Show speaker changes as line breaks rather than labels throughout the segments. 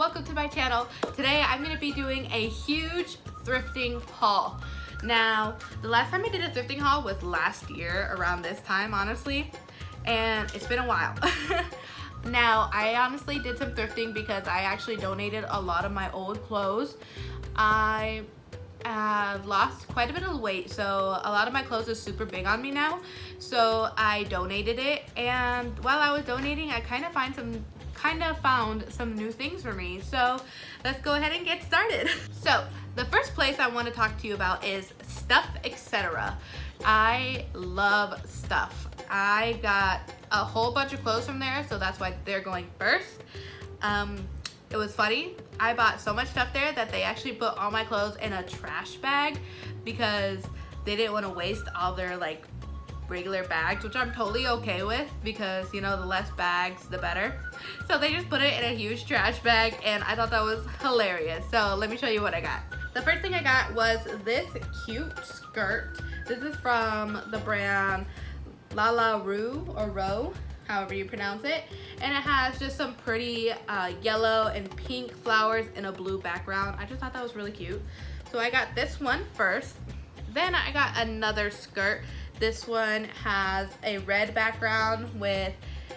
welcome to my channel. Today I'm going to be doing a huge thrifting haul. Now, the last time I did a thrifting haul was last year around this time, honestly, and it's been a while. Now, I honestly did some thrifting because I actually donated a lot of my old clothes. I lost quite a bit of weight, so a lot of my clothes is super big on me now, so I donated it. And while I was donating, I kind of found some new things for me, so let's go ahead and get started. So the first place I want to talk to you about is stuff, etc. I love stuff. I got a whole bunch of clothes from there, so that's why they're going first. It was funny. I bought so much stuff there that they actually put all my clothes in a trash bag because they didn't want to waste all their like regular bags, which I'm totally okay with because, you know, the less bags the better. So they just put it in a huge trash bag, and I thought that was hilarious. So let me show you what I got. The first thing I got was this cute skirt. This is from the brand La Rue or Row, however you pronounce it, and it has just some pretty yellow and pink flowers in a blue background. I just thought that was really cute, so I got this one first. Then I got another skirt. This one has a red background with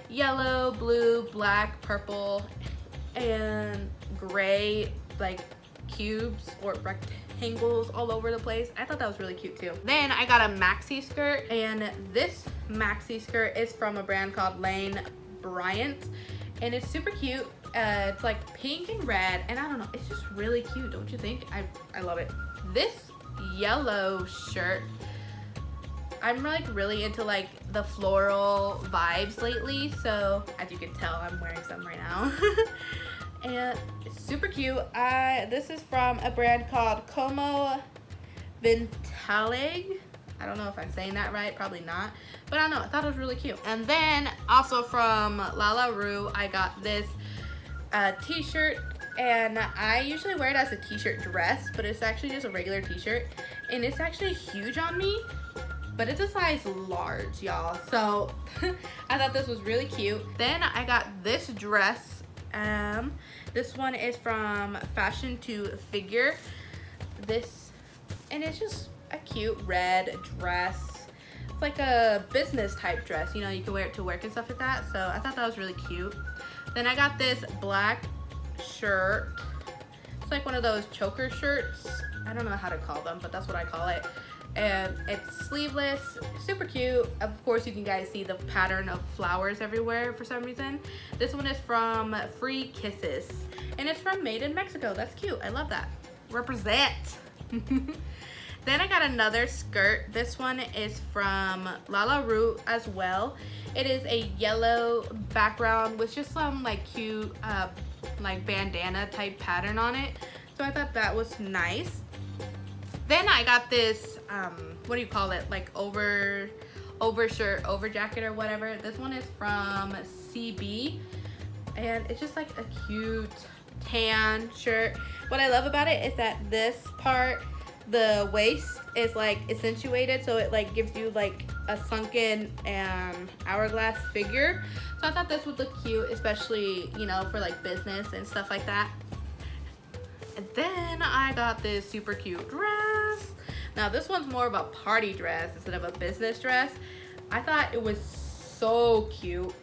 yellow, blue, black, purple, and gray like cubes or rectangles all over the place. I thought that was really cute too. Then I got a maxi skirt, and this maxi skirt is from a brand called Lane Bryant, and it's super cute. It's like pink and red, and I don't know, it's just really cute, don't you think? I love it. This yellow shirt, I'm like really into like the floral vibes lately, so as you can tell, I'm wearing some right now. And it's super cute. This is from a brand called Como Vintalig. I don't know if I'm saying that right, probably not, but I don't know, I thought it was really cute. And then also from La Rue, I got this t-shirt, and I usually wear it as a t-shirt dress, but it's actually just a regular t-shirt, and it's actually huge on me, but it's a size large, y'all. So I thought this was really cute. Then I got this dress. This one is from Fashion to Figure. And it's just a cute red dress. It's like a business type dress, you know, you can wear it to work and stuff like that. So I thought that was really cute. Then I got this black shirt. It's like one of those choker shirts. I don't know how to call them, but that's what I call it. And it's sleeveless, super cute. Of course, you can guys see the pattern of flowers everywhere for some reason. This one is from Free Kisses, and it's from Made in Mexico. That's cute, I love that. Represent. Then I got another skirt. This one is from La Rue as well. It is a yellow background with just some like cute like bandana type pattern on it. So I thought that was nice. Then I got this, what do you call it? Like over shirt, over jacket or whatever. This one is from CB, and it's just like a cute tan shirt. What I love about it is that this part, the waist is like accentuated, so it like gives you like a sunken and hourglass figure. So I thought this would look cute, especially, you know, for like business and stuff like that. And then I got this super cute dress. Now this one's more of a party dress instead of a business dress. I thought it was so cute.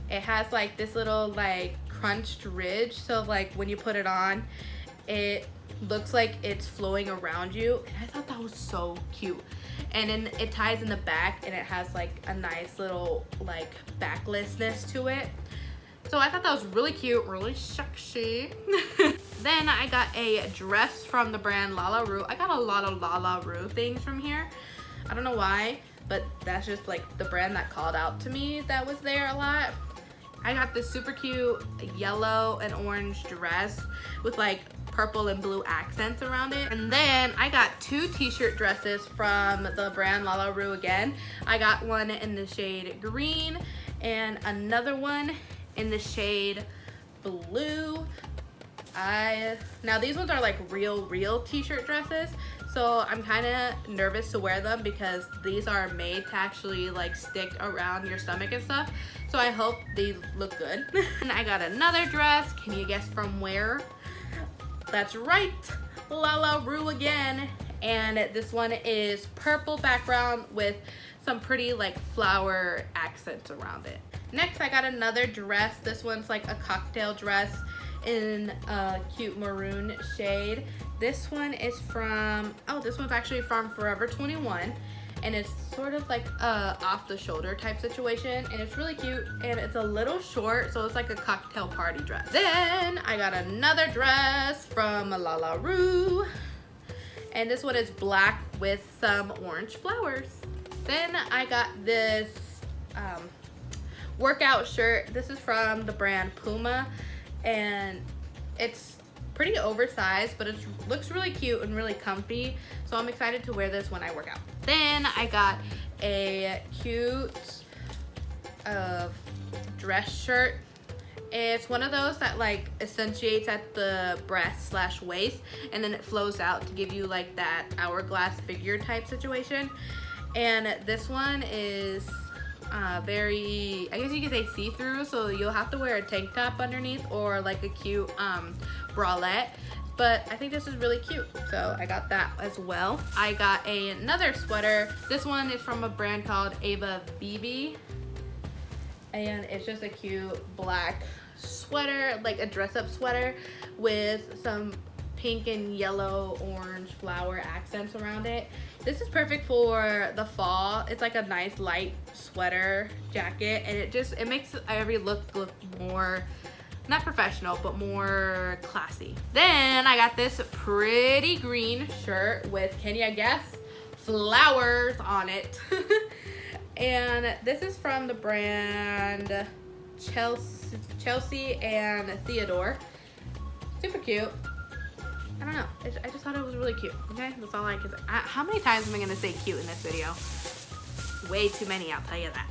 It has like this little like crunched ridge, so like when you put it on, it looks like it's flowing around you, and I thought that was so cute. And then it ties in the back, and it has like a nice little like backlessness to it. So I thought that was really cute, really sexy. Then I got a dress from the brand La Rue. I got a lot of La Rue things from here. I don't know why, but that's just like the brand that called out to me that was there a lot. I got this super cute yellow and orange dress with like purple and blue accents around it. And then I got two t-shirt dresses from the brand La Rue again. I got one in the shade green and another one in the shade blue. Now these ones are like real t-shirt dresses, so I'm kind of nervous to wear them because these are made to actually like stick around your stomach and stuff, so I hope they look good. And I got another dress. Can you guess from where? That's right, LaLaRue again. And this one is purple background with some pretty like flower accents around it. Next, I got another dress. This one's like a cocktail dress in a cute maroon shade. This one is from, oh, this one's actually from Forever 21, and it's sort of like a off the shoulder type situation, and it's really cute, and it's a little short, so it's like a cocktail party dress. Then I got another dress from LaLaRue, and this one is black with some orange flowers. Then I got this workout shirt. This is from the brand Puma, and it's pretty oversized, but it looks really cute and really comfy, so I'm excited to wear this when I work out. Then I got a cute dress shirt. It's one of those that like accentuates at the breast / waist, and then it flows out to give you like that hourglass figure type situation. And this one is very, I guess you could say see-through, so you'll have to wear a tank top underneath or like a cute bralette, but I think this is really cute, so I got that as well. I got another sweater. This one is from a brand called Ava Bibi, and it's just a cute black sweater, like a dress-up sweater with some pink and yellow orange flower accents around it. This is perfect for the fall. It's like a nice light sweater jacket, and it makes every look more, not professional, but more classy. Then I got this pretty green shirt with, can you guess, flowers on it. And this is from the brand Chelsea and Theodore. Super cute. I don't know, I just thought it was really cute, okay? That's all I can say. How many times am I gonna say cute in this video? Way too many, I'll tell you that.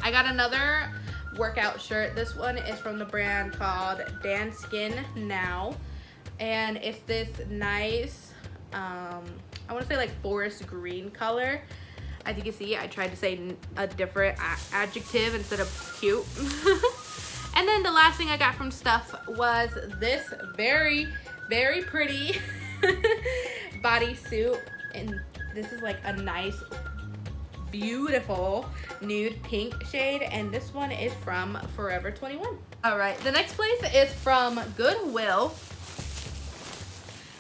I got another workout shirt. This one is from the brand called Dan Skin Now, and it's this nice, I wanna say like forest green color. As you can see, I tried to say a different adjective instead of cute. And then the last thing I got from Stuff was this very pretty bodysuit, and this is like a nice beautiful nude pink shade, and this one is from Forever 21. All right, the next place is from Goodwill.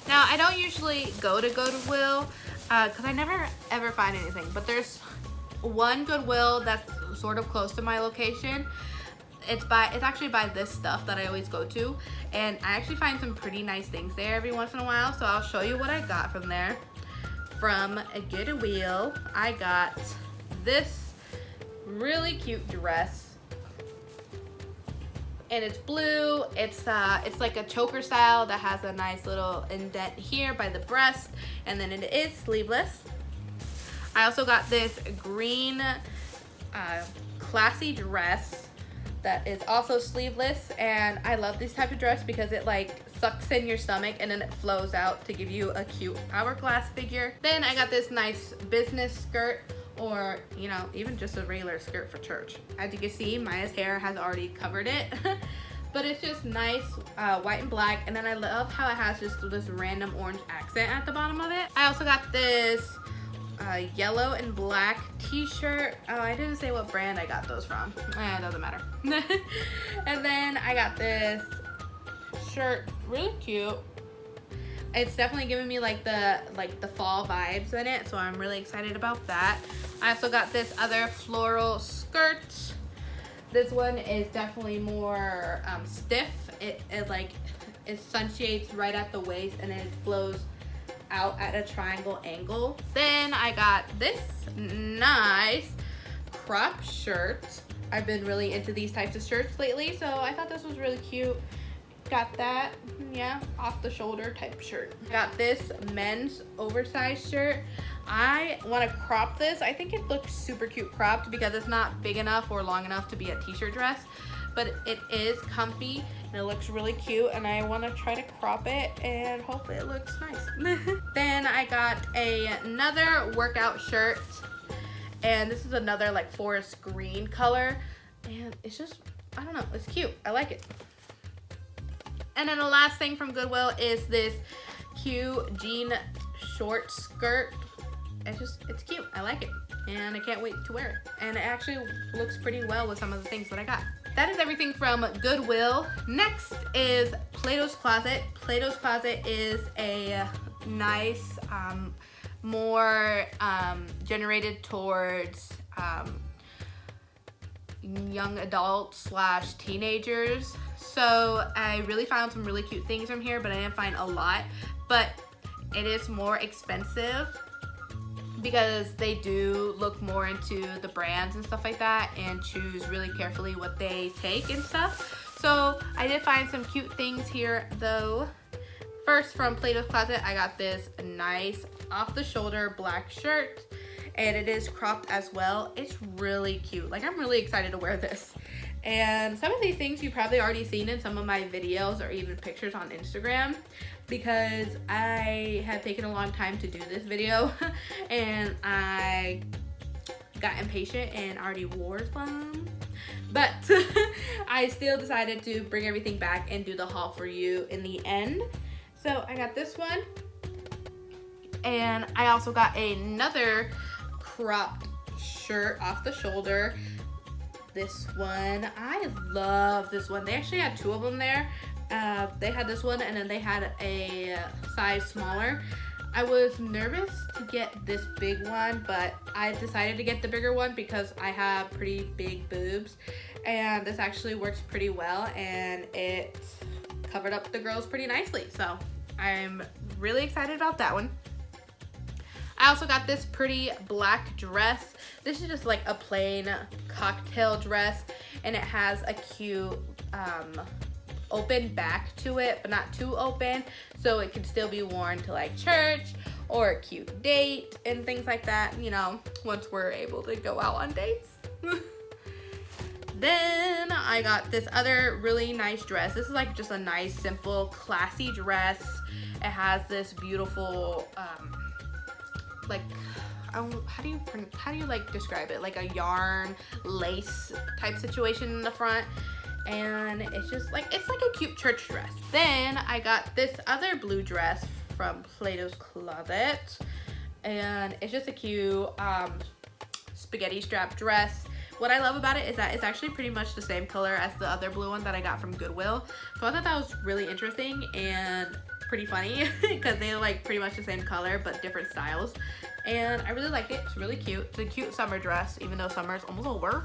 Now I don't usually go to Goodwill because I never ever find anything, but there's one Goodwill that's sort of close to my location. It's actually by this stuff that I always go to, and I actually find some pretty nice things there every once in a while, so I'll show you what I got from there. From a Goodwill, I got this really cute dress, and it's blue. It's like a choker style that has a nice little indent here by the breast, and then it is sleeveless. I also got this green classy dress that is also sleeveless, and I love this type of dress because it like sucks in your stomach and then it flows out to give you a cute hourglass figure. Then I got this nice business skirt, or you know, even just a regular skirt for church. As you can see, Maya's hair has already covered it. But it's just nice white and black, and then I love how it has just this random orange accent at the bottom of it. I also got this yellow and black t-shirt. Oh, I didn't say what brand I got those from. It doesn't matter. And then I got this shirt, really cute. It's definitely giving me like the fall vibes in it, so I'm really excited about that. I also got this other floral skirt. This one is definitely more stiff. It accentuates right at the waist, and then it flows out at a triangle angle. Then I got this nice crop shirt. I've been really into these types of shirts lately, so I thought this was really cute. Got that, yeah, off the shoulder type shirt. Got this men's oversized shirt. I want to crop this. I think it looks super cute cropped because it's not big enough or long enough to be a t-shirt dress, but it is comfy, And it looks really cute, and I want to try to crop it and hope it looks nice. Then I got another workout shirt, and this is another like forest green color, and it's just, I don't know, it's cute. I like it. And then the last thing from Goodwill is this cute jean short skirt. It's cute. I like it, and I can't wait to wear it. And it actually looks pretty well with some of the things that I got. That is everything from Goodwill. Next is Platos Closet. Platos Closet is a nice, more generated towards young adults / teenagers. So I really found some really cute things from here, but I didn't find a lot. But it is more expensive because they do look more into the brands and stuff like that and choose really carefully what they take and stuff. So I did find some cute things here though. First, from Platos Closet, I got this nice off-the-shoulder black shirt, and it is cropped as well. It's really cute. Like, I'm really excited to wear this. And some of these things you've probably already seen in some of my videos or even pictures on Instagram, because I have taken a long time to do this video and I got impatient and already wore some. But I still decided to bring everything back and do the haul for you in the end. So I got this one, and I also got another cropped shirt off the shoulder. This one, I love this one. They actually had two of them there. They had this one, and then they had a size smaller. I was nervous to get this big one, but I decided to get the bigger one because I have pretty big boobs, and this actually works pretty well, and it covered up the girls pretty nicely. So I'm really excited about that one. I also got this pretty black dress. This is just like a plain cocktail dress, and it has a cute open back to it, but not too open, so it can still be worn to like church or a cute date and things like that, you know, once we're able to go out on dates. Then I got this other really nice dress. This is like just a nice, simple, classy dress. It has this beautiful like, how do you like describe it, like a yarn lace type situation in the front, and it's just like, it's like a cute church dress. Then I got this other blue dress from Platos Closet, and it's just a cute spaghetti strap dress. What I love about it is that it's actually pretty much the same color as the other blue one that I got from Goodwill, so I thought that was really interesting and pretty funny because they like pretty much the same color but different styles, and I really like it. It's really cute. It's a cute summer dress, even though summer is almost over.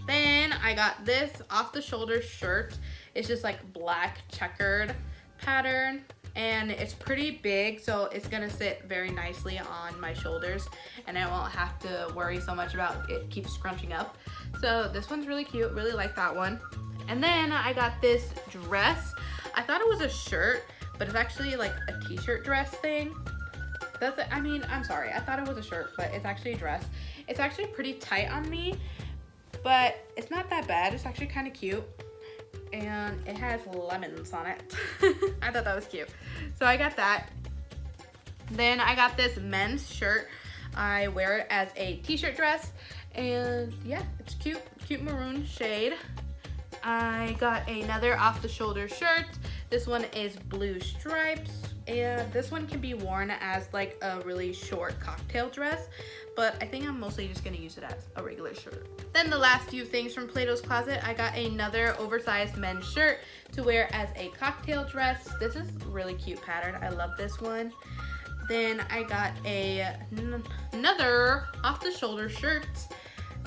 Then I got this off the shoulder shirt. It's just like black checkered pattern, and it's pretty big, so it's gonna sit very nicely on my shoulders, and I won't have to worry so much about it keep scrunching up. So this one's really cute. Really like that one. And then I got this dress. I thought it was a shirt, but it's actually like a t-shirt dress thing. I mean, I'm sorry, I thought it was a shirt, but it's actually a dress. It's actually pretty tight on me, but it's not that bad. It's actually kind of cute, and it has lemons on it. I thought that was cute, so I got that. Then I got this men's shirt. I wear it as a t-shirt dress, and yeah, it's cute maroon shade. I got another off the shoulder shirt. This one is blue stripes, and this one can be worn as like a really short cocktail dress, but I think I'm mostly just gonna use it as a regular shirt. Then the last few things from Platos Closet, I got another oversized men's shirt to wear as a cocktail dress. This is really cute pattern. I love this one. Then I got another off the shoulder shirt,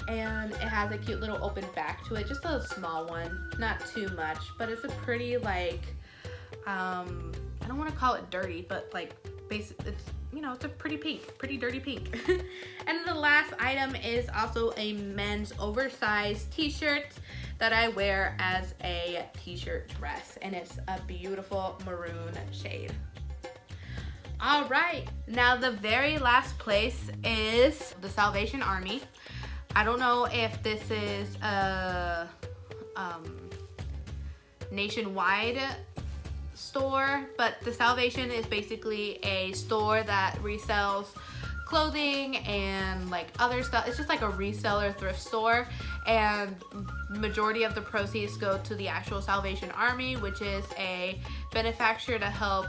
and it has a cute little open back to it, just a small one, not too much, but it's a pretty like, I don't want to call it dirty, but like it's, you know, it's a pretty dirty pink. And the last item is also a men's oversized t-shirt that I wear as a t-shirt dress, and it's a beautiful maroon shade. All right, now the very last place is the Salvation Army. I don't know if this is a nationwide store, but the Salvation is basically a store that resells clothing and like other stuff. It's just like a reseller thrift store, and majority of the proceeds go to the actual Salvation Army, which is a benefactor to help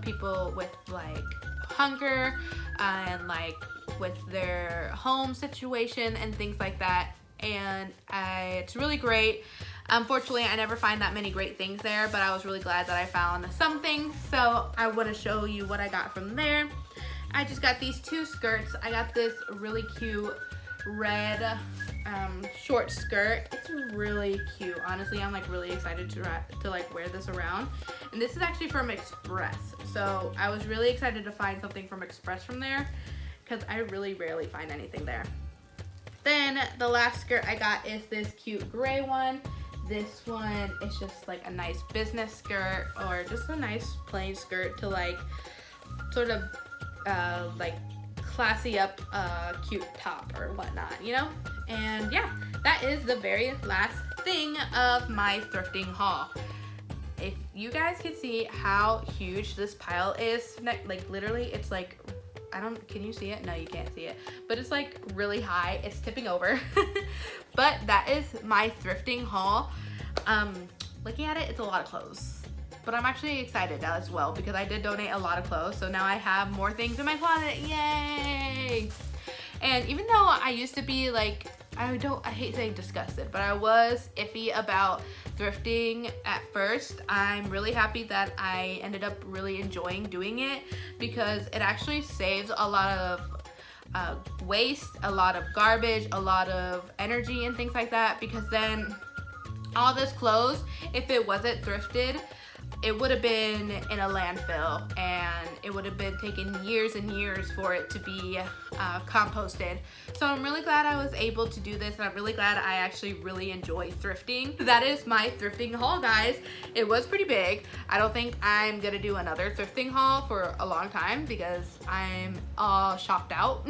people with like hunger and like with their home situation and things like that. And it's really great. Unfortunately, I never find that many great things there, but I was really glad that I found something. So I want to show you what I got from there. I just got these two skirts. I got this really cute red short skirt. It's really cute. Honestly, I'm like really excited to like wear this around. And this is actually from Express. So I was really excited to find something from Express from there, because I really rarely find anything there. Then the last skirt I got is this cute gray one. This one is just like a nice business skirt, or just a nice plain skirt to like sort of like classy up a cute top or whatnot, you know? And yeah, that is the very last thing of my thrifting haul. If you guys can see how huge this pile is, like literally it's like, can you see it? No, you can't see it, but it's like really high. It's tipping over. But that is my thrifting haul. Looking at it, it's a lot of clothes, but I'm actually excited as well because I did donate a lot of clothes. So now I have more things in my closet. Yay! And even though I used to be like, I hate saying disgusted, but I was iffy about thrifting at first, I'm really happy that I ended up really enjoying doing it, because it actually saves a lot of waste, a lot of garbage, a lot of energy and things like that, because then all this clothes, if it wasn't thrifted, it would have been in a landfill, and it would have been taking years and years for it to be composted. So I'm really glad I was able to do this, and I'm really glad I actually really enjoy thrifting. That is my thrifting haul, guys. It was pretty big. I don't think I'm gonna do another thrifting haul for a long time because I'm all shopped out.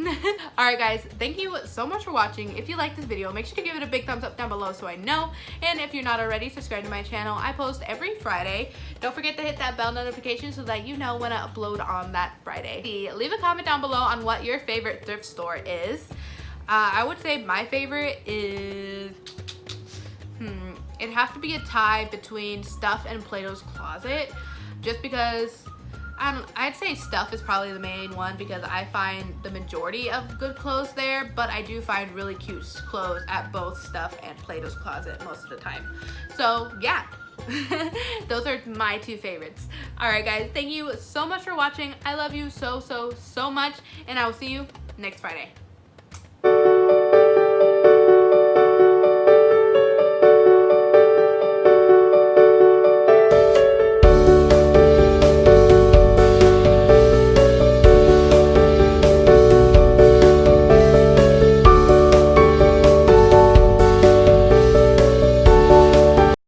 Alright guys, thank you so much for watching. If you like this video, make sure to give it a big thumbs up down below so I know. And if you're not already, subscribe to my channel. I post every Friday. Don't forget to hit that bell notification so that you know when I upload on that Friday. Leave a comment down below on what your favorite thrift store is. I would say my favorite is, it'd have to be a tie between Stuff and Platos Closet, just because I'd say Stuff is probably the main one because I find the majority of good clothes there, but I do find really cute clothes at both Stuff and Platos Closet most of the time. So yeah. Those are my two favorites. Alright guys, thank you so much for watching. I love you so much, and I will see you next Friday.